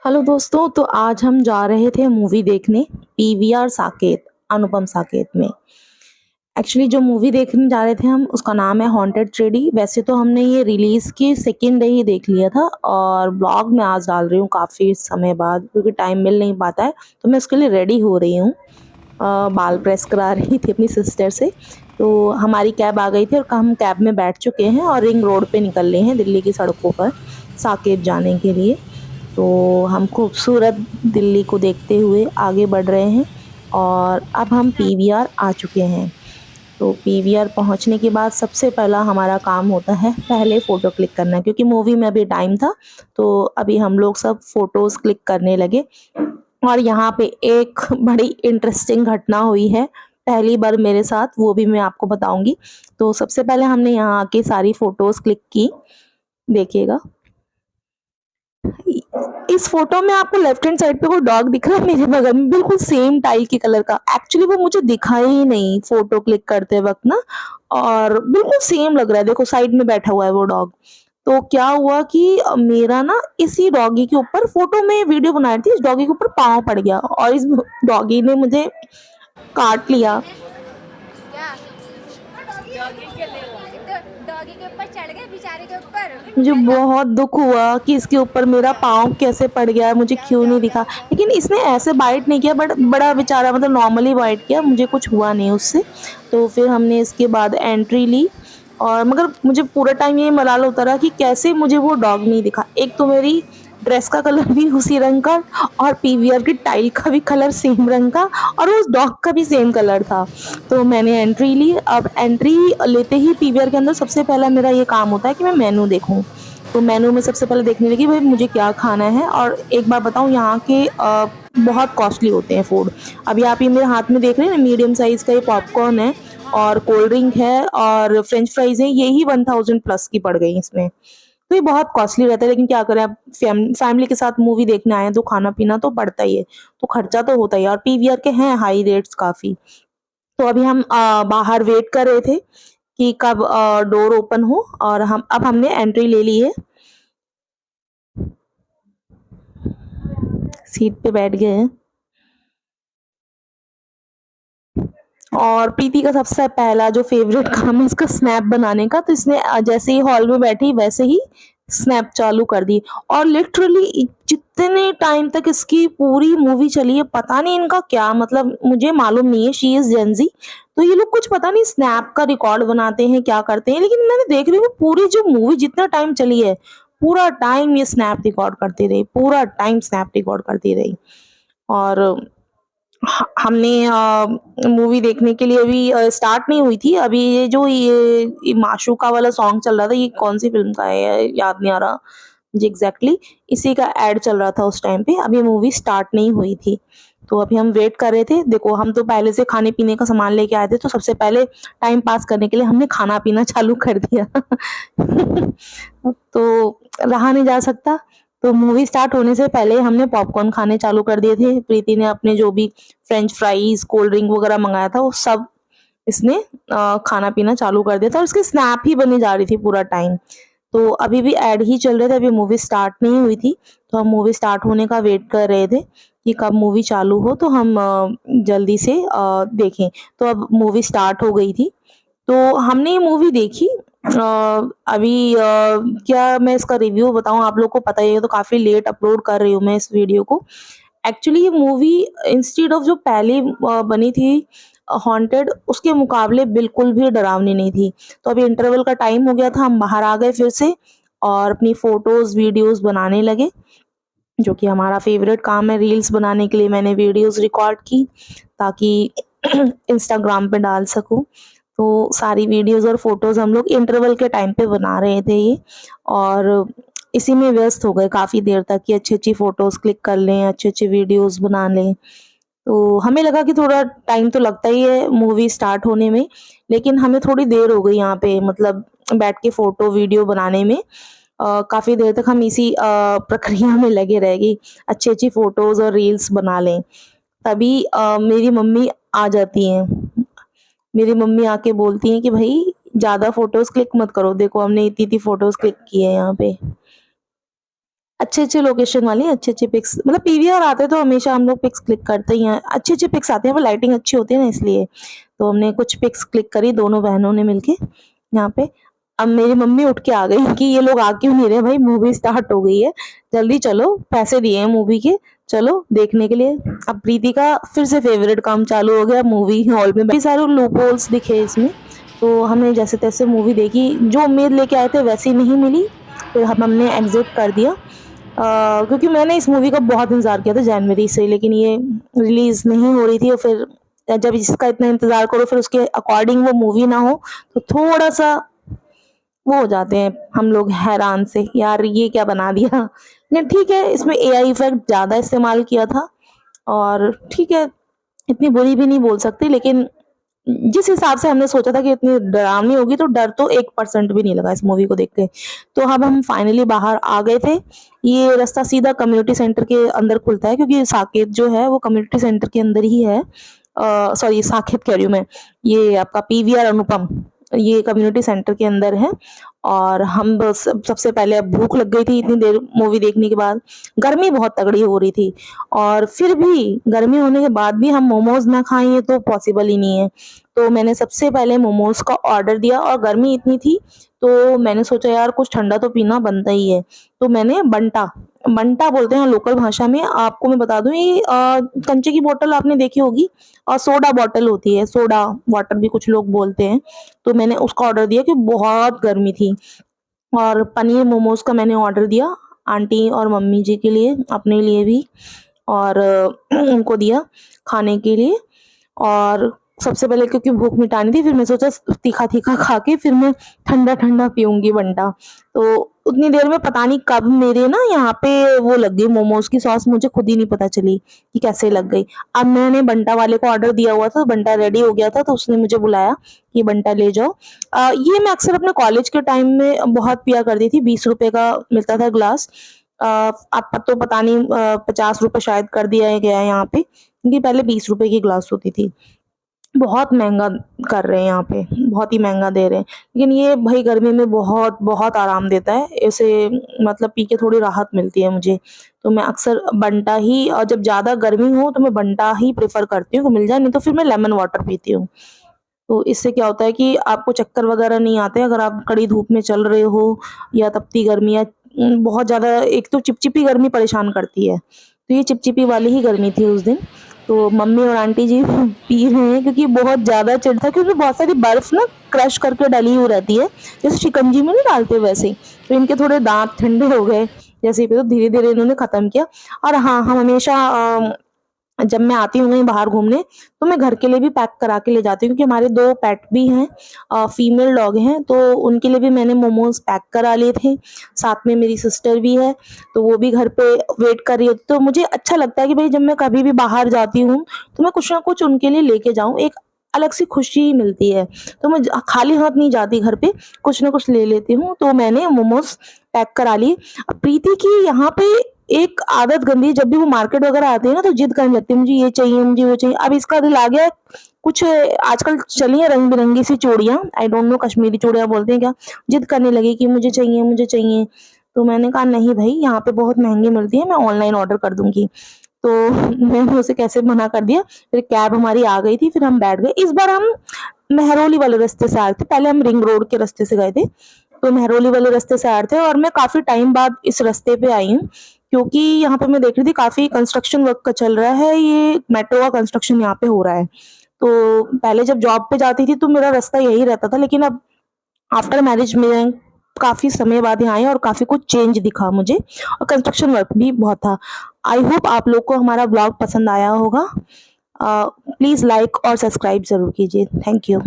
Hello दोस्तों, तो आज हम जा रहे थे मूवी देखने पीवीआर साकेत, अनुपम साकेत में। एक्चुअली जो मूवी देखने जा रहे थे हम, उसका नाम है हॉन्टेड ट्रेडी। वैसे तो हमने ये रिलीज की सेकेंड डे ही देख लिया था और ब्लॉग मैं आज डाल रही हूँ काफ़ी समय बाद, क्योंकि टाइम मिल नहीं पाता है। तो मैं उसके लिए रेडी हो रही हूँ, बाल प्रेस करा रही थी अपनी सिस्टर से। तो हमारी कैब आ गई थी और हम कैब में बैठ चुके हैं और रिंग रोड पे निकल रहे हैं दिल्ली की सड़कों पर साकेत जाने के लिए। तो हम खूबसूरत दिल्ली को देखते हुए आगे बढ़ रहे हैं और अब हम पीवीआर आ चुके हैं। तो पीवीआर पहुंचने के बाद सबसे पहला हमारा काम होता है पहले फ़ोटो क्लिक करना, क्योंकि मूवी में अभी टाइम था। तो अभी हम लोग सब फ़ोटोज़ क्लिक करने लगे और यहाँ पे एक बड़ी इंटरेस्टिंग घटना हुई है, पहली बार मेरे साथ, वो भी मैं आपको बताऊंगी। तो सबसे पहले हमने यहाँ आके सारी फ़ोटोज़ क्लिक की। देखिएगा, इस फोटो में आपको लेफ्ट हैंड साइड पे कोई डॉग दिख रहा है मेरे बगल में, बिल्कुल सेम टाइल के कलर का। एक्चुअली वो मुझे दिखा ही नहीं फोटो क्लिक करते वक्त ना, और बिल्कुल सेम लग रहा है। देखो साइड में बैठा हुआ है वो डॉग। तो क्या हुआ कि मेरा ना इसी डॉगी के ऊपर, फोटो में वीडियो बना रही थी, इस डॉगी के ऊपर पाँव पड़ गया और इस डॉगी ने मुझे काट लिया। क्या डॉगी के ऊपर चढ़ गए बेचारे के ऊपर। मुझे बहुत दुख हुआ कि इसके ऊपर मेरा पाँव कैसे पड़ गया है, मुझे क्यों नहीं दिखा। लेकिन इसने ऐसे बाइट नहीं किया, बट बड़ा बेचारा, मतलब नॉर्मली बाइट किया, मुझे कुछ हुआ नहीं उससे। तो फिर हमने इसके बाद एंट्री ली और मगर मुझे पूरा टाइम ये मलाल होता रहा कि कैसे मुझे वो डॉग नहीं दिखा। एक तो मेरी ड्रेस का कलर भी उसी रंग का और पीवीआर की टाइल का भी कलर सेम रंग का और उस डॉग का भी सेम कलर था। तो मैंने एंट्री ली। अब एंट्री लेते ही पीवीआर के अंदर सबसे पहला मेरा ये काम होता है कि मैं मेनू देखूं। तो मेनू में सबसे पहले देखने लगी भाई मुझे क्या खाना है। और एक बार बताऊं, यहाँ के बहुत कॉस्टली होते हैं फूड। अभी आप ये मेरे हाथ में देख रहे हैं ना, मीडियम साइज का ये पॉपकॉर्न है और कोल्ड ड्रिंक है और फ्रेंच फ्राइज है, ये ही 1000 प्लस की पड़ गई इसमें। तो ये बहुत कॉस्टली रहता है, लेकिन क्या करें, आप फैमिली के साथ मूवी देखने आए हैं तो खाना पीना तो पड़ता ही है। तो खर्चा तो होता ही है और पीवीआर के हैं हाई रेट्स काफ़ी। तो अभी हम बाहर वेट कर रहे थे कि कब डोर ओपन हो और हमने एंट्री ले ली है। सीट पे बैठ गए हैं और प्रीति का सबसे पहला जो फेवरेट काम है इसका स्नैप बनाने का। तो इसने जैसे ही हॉल में बैठी वैसे ही स्नैप चालू कर दी और लिटरली जितने टाइम तक इसकी पूरी मूवी चली है, पता नहीं इनका क्या, मतलब मुझे मालूम नहीं है। शी इज जेंजी, तो ये लोग कुछ पता नहीं स्नैप का रिकॉर्ड बनाते हैं क्या करते हैं, लेकिन मैंने देख रही हूँ पूरी जो मूवी जितना टाइम चली है पूरा टाइम ये स्नैप रिकॉर्ड करती रही, पूरा टाइम स्नैप रिकॉर्ड करती रही। और हमने मूवी देखने के लिए अभी स्टार्ट नहीं हुई थी। अभी ये माशूका वाला सॉन्ग चल रहा था, ये कौन सी फिल्म का है याद नहीं आ रहा मुझे एग्जैक्टली। इसी का एड चल रहा था उस टाइम पे, अभी मूवी स्टार्ट नहीं हुई थी। तो अभी हम वेट कर रहे थे। देखो हम तो पहले से खाने पीने का सामान लेके आए थे, तो सबसे पहले टाइम पास करने के लिए हमने खाना पीना चालू कर दिया। तो रहा नहीं जा सकता। तो मूवी स्टार्ट होने से पहले हमने पॉपकॉर्न खाने चालू कर दिए थे। प्रीति ने अपने जो भी फ्रेंच फ्राइज, कोल्ड ड्रिंक वगैरह मंगाया था वो सब इसने खाना पीना चालू कर दिया था और इसकी स्नैप ही बनी जा रही थी पूरा टाइम। तो अभी भी ऐड ही चल रहे थे, अभी मूवी स्टार्ट नहीं हुई थी। तो हम मूवी स्टार्ट होने का वेट कर रहे थे कि कब मूवी चालू हो तो हम जल्दी से देखें। तो अब मूवी स्टार्ट हो गई थी, तो हमने ये मूवी देखी। अभी क्या मैं इसका रिव्यू बताऊँ, आप लोग को पता ही है, तो काफ़ी लेट अपलोड कर रही हूँ मैं इस वीडियो को। एक्चुअली ये मूवी इंस्टेड ऑफ जो पहले बनी थी हॉन्टेड, उसके मुकाबले बिल्कुल भी डरावनी नहीं थी। तो अभी इंटरवल का टाइम हो गया था, हम बाहर आ गए फिर से और अपनी फ़ोटोज़, वीडियोज़ बनाने लगे, जो कि हमारा फ़ेवरेट काम है। रील्स बनाने के लिए मैंने वीडियोज़ रिकॉर्ड की ताकि इंस्टाग्राम पे डाल सकूँ। तो सारी वीडियोज़ और फ़ोटोज़ हम लोग इंटरवल के टाइम पे बना रहे थे ये, और इसी में व्यस्त हो गए काफ़ी देर तक कि अच्छी-अच्छी फ़ोटोज़ क्लिक कर लें, अच्छे-अच्छे वीडियोज़ बना लें। तो हमें लगा कि थोड़ा टाइम तो लगता ही है मूवी स्टार्ट होने में, लेकिन हमें थोड़ी देर हो गई यहाँ पे, मतलब बैठ के फ़ोटो, वीडियो बनाने में। काफ़ी देर तक हम इसी प्रक्रिया में लगे रह गए, अच्छी-अच्छी फ़ोटोज़ और रील्स बना लें। तभी मेरी मम्मी आ जाती हैं। मेरी मम्मी आके बोलती हैं कि भई ज़्यादा फ़ोटोज़ क्लिक मत करो, देखो हमने इतनी-इतनी फ़ोटोज़ क्लिक की है यहाँ पे। अच्छे-अच्छे लोकेशन वाली अच्छे-अच्छे पिक्स, मतलब पीवीआर आते तो हमेशा हम लोग पिक्स क्लिक करते ही हैं। अच्छे-अच्छे पिक्स आते हैं, वो लाइटिंग अच्छी होती है ना इसलिए। तो हमने कुछ पिक्स क्लिक करी दोनों बहनों ने मिलके यहाँ पे। अब मेरी मम्मी उठ के आ गई कि ये लोग आ क्यों नहीं रहे भाई, मूवी स्टार्ट हो गई है, जल्दी चलो, पैसे दिए हैं मूवी के, चलो देखने के लिए। अब प्रीति का फिर से फेवरेट काम चालू हो गया, मूवी हॉल में काफ़ी सारे लूपहोल्स दिखे इसमें। तो हमने जैसे-तैसे मूवी देखी, जो उम्मीद लेके आए थे वैसी नहीं मिली, फिर हमने एग्ज़िट कर दिया। क्योंकि मैंने इस मूवी का बहुत इंतज़ार किया था जनवरी से, लेकिन ये रिलीज़ नहीं हो रही थी और फिर जब इसका इतना इंतज़ार करो फिर उसके अकॉर्डिंग वो मूवी ना हो, तो थोड़ा-सा वो हो जाते हैं हम लोग हैरान से, यार ये क्या बना दिया। लेकिन ठीक है, इसमें एआई इफ़ेक्ट ज़्यादा इस्तेमाल किया था और ठीक है, इतनी बुरी भी नहीं बोल सकती, लेकिन जिस हिसाब से हमने सोचा था कि इतनी डरावनी होगी, तो डर तो 1% भी नहीं लगा इस मूवी को देख के। तो अब हम फाइनली बाहर आ गए थे। ये रास्ता सीधा कम्युनिटी सेंटर के अंदर खुलता है, क्योंकि साकेत जो है वो कम्युनिटी सेंटर के अंदर ही है। सॉरी, साकेत कह रही हूँ मैं, ये आपका पीवीआर अनुपम, ये कम्युनिटी सेंटर के अंदर है। और हम बस सबसे पहले, अब भूख लग गई थी इतनी देर मूवी देखने के बाद, गर्मी बहुत तगड़ी हो रही थी और फिर भी गर्मी होने के बाद भी हम मोमोज़ ना खाएँ ये तो पॉसिबल ही नहीं है। तो मैंने सबसे पहले मोमोज़ का ऑर्डर दिया और गर्मी इतनी थी, तो मैंने सोचा यार कुछ ठंडा तो पीना बनता ही है। तो मैंने बंटा, बंटा बोलते हैं लोकल भाषा में, आपको मैं बता दूँ ये कंचे की बोतल आपने देखी होगी, और सोडा बॉटल होती है, सोडा वाटर भी कुछ लोग बोलते हैं। तो मैंने उसका ऑर्डर दिया कि बहुत गर्मी थी। और पनीर मोमोज़ का मैंने ऑर्डर दिया, आंटी और मम्मी जी के लिए, अपने लिए भी, और उनको दिया खाने के लिए। और सबसे पहले क्योंकि भूख मिटानी थी, फिर मैं सोचा तीखा-तीखा खा के फिर मैं ठंडा-ठंडा पीऊँगी बंटा। तो उतनी देर में पता नहीं कब मेरे ना यहाँ पे वो लग गई मोमोज़ की सॉस, मुझे खुद ही नहीं पता चली कि कैसे लग गई। अब मैंने बंटा वाले को ऑर्डर दिया हुआ था, बंटा रेडी हो गया था, तो उसने मुझे बुलाया कि बंटा ले जाओ। ये मैं अक्सर अपने कॉलेज के टाइम में बहुत पिया करती थी, ₹20 का मिलता था ग्लास। अब तो पता नहीं ₹50 शायद कर दिया गया है यहाँ पे, क्योंकि पहले ₹20 की ग्लास होती थी। बहुत महँगा कर रहे हैं यहाँ पे, बहुत ही महँगा दे रहे हैं। लेकिन ये भई गर्मी में बहुत, बहुत आराम देता है, इसे मतलब पी के थोड़ी राहत मिलती है मुझे। तो मैं अक्सर बंटा ही, और जब ज़्यादा गर्मी हो तो मैं बंटा ही प्रेफ़र करती हूँ कि मिल जाए, नहीं तो फिर मैं लेमन वाटर पीती हूँ। तो इससे क्या होता है कि आपको चक्कर वगैरह नहीं आते अगर आप कड़ी धूप में चल रहे हो या तपती गर्मी, या बहुत ज़्यादा, एक तो चिपचिपी गर्मी परेशान करती है, तो ये चिपचिपी वाली ही गर्मी थी उस दिन। तो मम्मी और आंटी जी पी रहे हैं, क्योंकि बहुत ज़्यादा चिढ़ था, क्योंकि बहुत सारी बर्फ़ ना क्रश करके डली हुई रहती है, जैसे शिकंजी में नहीं डालते वैसे ही। तो इनके थोड़े दाँत ठंडे हो गए जैसे ही, पे तो धीरे-धीरे इन्होंने ख़त्म किया। और हाँ, हम हमेशा जब मैं आती हूँ कहीं बाहर घूमने, तो मैं घर के लिए भी पैक करा के ले जाती हूँ, क्योंकि हमारे 2 पेट भी हैं, फीमेल डॉग हैं, तो उनके लिए भी मैंने मोमोज़ पैक करा लिए थे। साथ में मेरी सिस्टर भी है, तो वो भी घर पे वेट कर रही होती, तो मुझे अच्छा लगता है कि भई जब मैं कभी भी बाहर जाती हूँ, तो मैं कुछ ना कुछ उनके लिए लेके जाऊँ, एक अलग सी खुशी मिलती है। तो मैं खाली हाथ नहीं जाती घर पे, कुछ ना कुछ ले लेती हूँ, तो मैंने मोमोज़ पैक करा लिए। अब प्रीति की यहाँ पे एक आदत गंदी है, जब भी वो मार्केट वगैरह आती है ना, तो जिद करने लगती है, मुझे ये चाहिए, मुझे वो चाहिए। अब इसका दिल आ गया है, कुछ आजकल चली हैं रंग-बिरंगी सी चूड़ियाँ, आई डोंट नो कश्मीरी चूड़ियाँ बोलते हैं क्या? जिद करने लगी कि मुझे चाहिए, मुझे चाहिए। तो मैंने कहा नहीं भई, यहाँ पे बहुत महँगी मिलती है, मैं ऑनलाइन ऑर्डर कर दूँगी। तो मैंने उसे कैसे मना कर दिया, फिर कैब हमारी आ गई थी, फिर हम बैठ गए। इस बार हम मेहरौली वाले रास्ते से आ रहे थे, पहले हम रिंग रोड के रास्ते से गए थे, तो मेहरौली वाले रास्ते से आ रहे थे, और मैं काफ़ी टाइम बाद इस रास्ते पे आई हूँ, क्योंकि यहाँ पे मैं देख रही थी काफ़ी कंस्ट्रक्शन वर्क का चल रहा है, ये मेट्रो का कंस्ट्रक्शन यहाँ पे हो रहा है। तो पहले जब जॉब पे जाती थी तो मेरा रास्ता यही रहता था, लेकिन अब आफ्टर मैरिज में काफ़ी समय बाद यहाँ आई और काफ़ी कुछ चेंज दिखा मुझे, और कंस्ट्रक्शन वर्क भी बहुत था। आई होप आप लोग को हमारा ब्लॉग पसंद आया होगा। प्लीज़ लाइक और सब्सक्राइब ज़रूर कीजिए। Thank you.